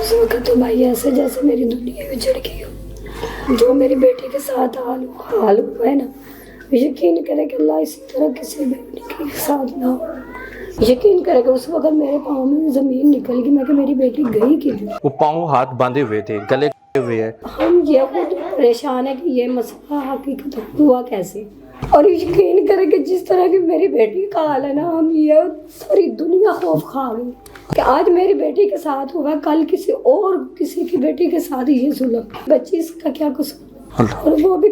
اس وقت تو بھائی ایسے جیسے میری دنیا اجڑ گئی ہو. جو میری بیٹی کے ساتھ حال ہوا ہے نا, یقین کرے کہ اللہ اسی طرح کسی بیٹی کے ساتھ نہ ہو. یقین کرے کہ اس وقت میرے پاؤں میں زمین نکل گئی, میں کہ میری بیٹی گئی کیوں. وہ پاؤں ہاتھ باندھے ہوئے تھے, گلے ہوئے ہیں. ہم یہ خود پریشان ہے کہ یہ مسئلہ حقیقت ہوا کیسے. اور یقین کرے کہ جس طرح کی میری بیٹی کا حال ہے نا, ہم یہ ساری دنیا خوف کھا گئی کہ آج میری بیٹی کے ساتھ ہوا, کل کسی اور کسی کی بیٹی کے ساتھ یہ ظلم. بچی اس کا کیا قصور, اور وہ بھی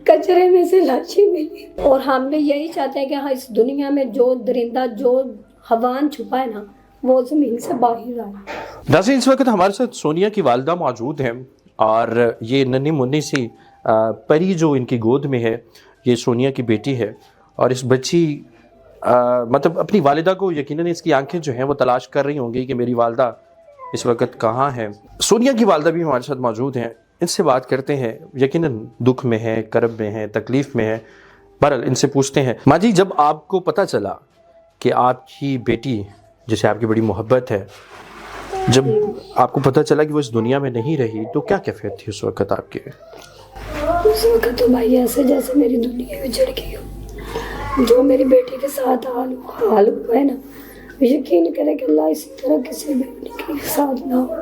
کچرے میں سے لاچھی ملی. اور ہم بھی یہی چاہتے ہیں کہ ہاں اس دنیا میں جو درندہ جو حیوان چھپا ہے نا, وہ زمین سے باہر آئے. ناظرین, اس وقت ہمارے ساتھ سونیا کی والدہ موجود ہیں, اور یہ ننھی منی سی پری جو ان کی گود میں ہے, یہ سونیا کی بیٹی ہے. اور اس بچی مطلب اپنی والدہ کو یقیناً اس کی آنکھیں جو ہیں وہ تلاش کر رہی ہوں گی کہ میری والدہ اس وقت کہاں ہے. سونیا کی والدہ بھی ہمارے ساتھ موجود ہیں, ان سے بات کرتے ہیں. یقیناً دکھ میں ہے, کرب میں ہے, تکلیف میں ہے. بہرحال ان سے پوچھتے ہیں. ماں جی, جب آپ کو پتہ چلا کہ آپ کی بیٹی جسے آپ کی بڑی محبت ہے, جب آپ کو پتہ چلا کہ وہ اس دنیا میں نہیں رہی, تو کیا کیفیت تھی اس وقت آپ کے؟ اس وقت تو بھائی ایسے جیسے میری دنیا اجڑ گئی ہو. جو میری بیٹی کے ساتھ حال ہوا ہے نا, یقین کرے کہ اللہ اسی طرح کسی بیٹی کے ساتھ نہ ہو.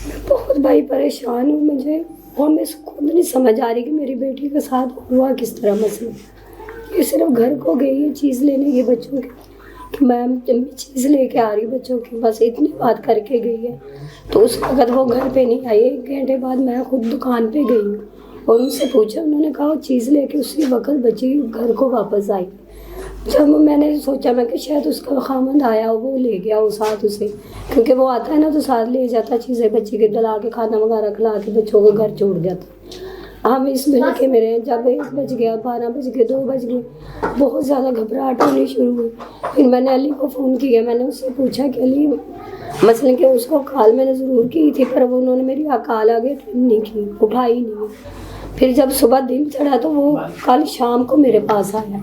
میں بہت بھائی پریشان ہوں. مجھے اور میں خود نہیں سمجھ آ رہی کہ میری بیٹی کے ساتھ ہوا کس طرح مسئلہ. یہ صرف گھر کو گئی ہے چیز لینے کی بچوں کی, کہ میم چیز لے کے آ رہی بچوں کی, بس اتنی بات کر کے گئی ہے. تو اس وقت وہ گھر پہ نہیں آئی. 1 گھنٹے بعد میں خود دکان پہ گئی ہوں اور ان سے پوچھا. انہوں نے کہا وہ چیز لے کے اسی وقت بچی گھر کو واپس آئی. جب میں نے سوچا میں کہ شاید اس کا خامند آیا ہو, وہ لے گیا وہ ساتھ اسے, کیونکہ وہ آتا ہے نا تو ساتھ لے جاتا چیزیں بچی کے, ڈلا کے کھانا وغیرہ کھلا کے بچوں کو گھر چھوڑ جاتا. ہم اس میں لکھے میرے جب 1 بج گیا, 12 بج گئے, 2 بج گئے, بہت زیادہ گھبراہٹ ہونی شروع ہوئی. پھر میں نے علی کو فون کیا. میں نے اس سے پوچھا کہ علی مثلاً کہ اس کو کال میں نے ضرور کی تھی, پر وہ انہوں نے میری کال آگے اٹینڈ نہیں کی, اٹھائی نہیں. پھر جب صبح دن چڑھا تو وہ کل شام کو میرے پاس آیا.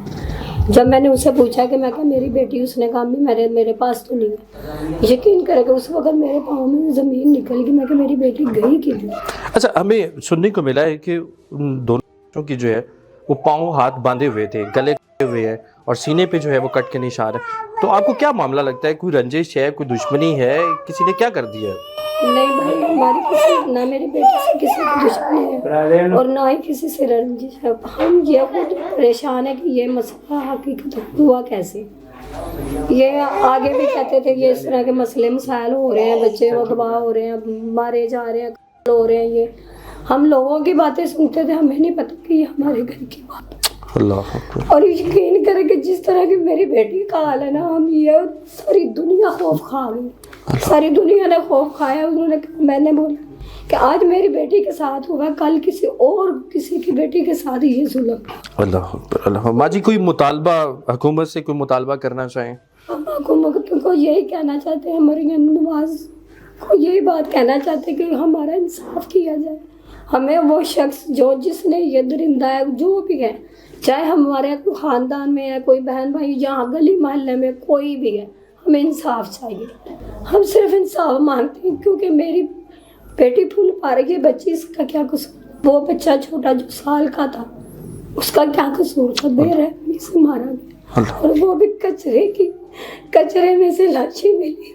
جب میں نے اس سے پوچھا کہ میں کہا میری بیٹی, اس نے کہا میرے پاس تو نہیں ہے. یقین کرے کہ اس وقت میرے پاؤں میں زمین نکل گئی, میں کہ میری بیٹی گئی کیوں. اچھا, ہمیں سننے کو ملا ہے کہ ان دونوں کی جو ہے وہ پاؤں ہاتھ باندھے ہوئے تھے, گلے ہوئے ہیں, اور سینے پہ جو ہے وہ کٹ کے نشان ہے. تو آپ کو کیا معاملہ لگتا ہے, کوئی رنجش ہے, کوئی دشمنی ہے, کسی نے کیا کر دیا ہے؟ نہیں بھائی, ہماری کسی نہ میری بیٹی سے کسی کی دشمنی ہے اور نہ ہی کسی سے رنجش ہے. ہم یہ خود پریشان ہے کہ یہ مسئلہ حقیقت ہوا کیسے. یہ آگے بھی کہتے تھے کہ اس طرح کے مسئلے مسائل ہو رہے ہیں, بچے اغوا ہو رہے ہیں, مارے جا رہے ہیں, ہو رہے ہیں. یہ ہم لوگوں کی باتیں سنتے تھے, ہمیں نہیں پتا کہ یہ ہمارے گھر کی بات. اللہ. اور یقین کرے کہ جس طرح کی میری بیٹی کا حال ہے نا, ہم یہ ساری دنیا خوف کھا گئی. ساری دنیا نے خوف کھایا. انہوں نے, میں نے بولا کہ آج میری بیٹی کے ساتھ ہوا, کل کسی اور کسی کی بیٹی کے ساتھ یہ ظلم. اللہ اکبر, اللہ. ماں جی, کوئی مطالبہ حکومت سے کوئی مطالبہ کرنا چاہیں؟ ہم حکومت کو یہی کہنا چاہتے ہیں, مریم نواز کو یہی بات کہنا چاہتے ہیں کہ ہمارا انصاف کیا جائے. ہمیں وہ شخص جس نے یہ درندہ ہے, جو بھی ہے, چاہے ہمارے خاندان میں ہے, کوئی بہن بھائی, جہاں گلی محلے میں کوئی بھی ہے, ہمیں انصاف چاہیے. ہم صرف انصاف مانگتے ہیں, کیونکہ میری بیٹی پھول پا رہی ہے. بچی اس کا کیا قصور, وہ بچہ چھوٹا جو سال کا تھا, اس کا کیا قصور تھا, بے رحمی سے مارا گیا, اور وہ بھی کچرے میں سے لاچھی ملی.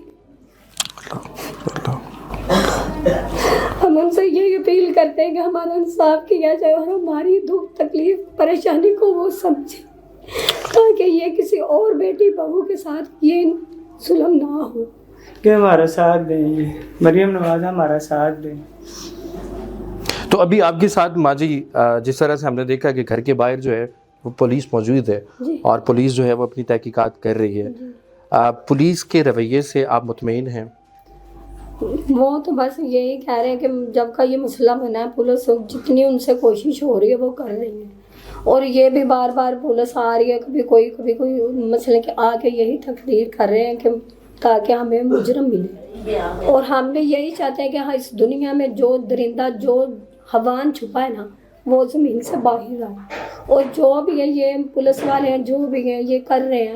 ہم ان سے یہ اپیل کرتے ہیں کہ ہمارا انصاف کیا جائے اور ہماری دکھ تکلیف پریشانی کو وہ سمجھے, تاکہ یہ کسی اور بیٹی بہو کے ساتھ یہ ظلم نہ ہو. کہ ہمارا ساتھ دیں, مریم نواز ہمارا ساتھ دیں. تو ابھی آپ کے ساتھ ماں جی جس طرح سے ہم نے دیکھا کہ گھر کے باہر جو ہے وہ پولیس موجود ہے, اور پولیس جو ہے وہ اپنی تحقیقات کر رہی ہے. پولیس کے رویے سے آپ مطمئن ہیں؟ وہ تو بس یہی کہہ رہے ہیں کہ جب کا یہ مسئلہ بنا ہے, پولیس جتنی ان سے کوشش ہو رہی ہے وہ کر رہی ہے. اور یہ بھی بار بار پولیس آ رہی ہے, کبھی کوئی مسئلے کے آ کے یہی تقریر کر رہے ہیں کہ تاکہ ہمیں مجرم ملے. اور ہم بھی یہی چاہتے ہیں کہ ہاں اس دنیا میں جو درندہ جو حیوان چھپا ہے نا, وہ زمین سے باہر آئے. اور جو بھی ہے یہ پولیس والے ہیں, جو بھی ہیں یہ کر رہے ہیں,